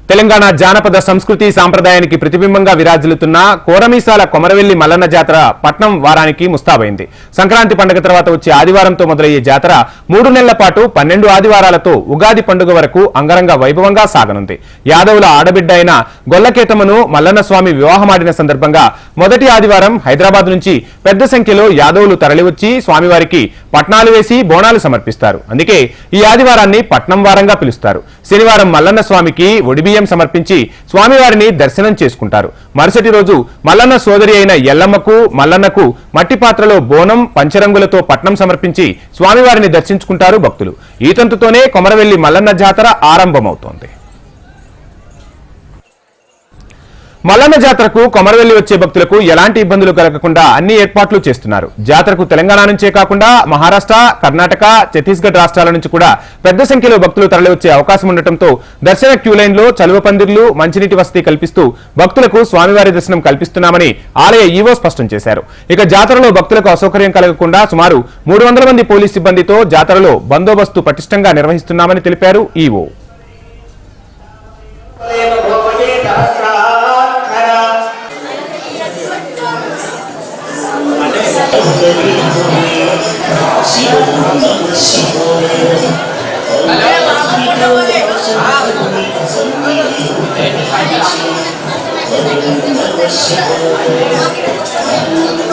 తెలంగాణ జానపద సంస్కృతి సాంప్రదాయానికి ప్రతిబింబంగా విరాజిల్లుతున్న కోరమీసాల కొమరవెల్లి మల్లన్న జాతర పట్నం వారానికి ముస్తాబైంది. సంక్రాంతి పండుగ తర్వాత వచ్చే ఆదివారంతో మొదలయ్యే జాతర 3 నెలల పాటు 12 ఆదివారాలతో ఉగాది పండుగ వరకు అంగరంగ వైభవంగా సాగనుంది. యాదవుల ఆడబిడ్డ అయిన గొల్లకేతమ్మను మల్లన్న స్వామి వివాహమాడిన సందర్భంగా మొదటి ఆదివారం హైదరాబాద్ నుంచి పెద్ద సంఖ్యలో యాదవులు తరలివచ్చి స్వామివారికి పట్నాలు వేసి బోనాలు సమర్పిస్తారు. అందుకే ఈ ఆదివారాన్ని పట్నం వారంగా పిలుస్తారు. శనివారం మల్లన్న స్వామికి ఒడిబియ్యం సమర్పించి స్వామివారిని దర్శనం చేసుకుంటారు. మరుసటి రోజు మల్లన్న సోదరి అయిన ఎల్లమ్మకు మల్లన్నకు మట్టి పాత్రలో బోనం పంచరంగులతో పట్నం సమర్పించి స్వామివారిని దర్శించుకుంటారు భక్తులు. ఈ తంతుతోనే కొమరవెల్లి మల్లన్న జాతర ఆరంభమవుతోంది. మల్లన్న జాతరకు కొమరవెల్లి వచ్చే భక్తులకు ఎలాంటి ఇబ్బందులు కలగకుండా అన్ని ఏర్పాట్లు చేస్తున్నారు. జాతరకు తెలంగాణ నుంచే కాకుండా మహారాష్ట్ర, కర్ణాటక, ఛత్తీస్గఢ్ రాష్ట్రాల నుంచి కూడా పెద్ద సంఖ్యలో భక్తులు తరలివచ్చే అవకాశం ఉండటంతో దర్శన క్యూ లైన్లో చలువ పందిర్లు, మంచినీటి వసతి కల్పిస్తూ భక్తులకు స్వామివారి దర్శనం కల్పిస్తున్నామని ఆలయ ఈవో స్పష్టం చేశారు. ఇక జాతరలో భక్తులకు అసౌకర్యం కలగకుండా సుమారు 300 మంది పోలీస్ సిబ్బందితో జాతరలో బందోబస్తు పటిష్టంగా నిర్వహిస్తున్నామని తెలిపారు ఈవో. Hello.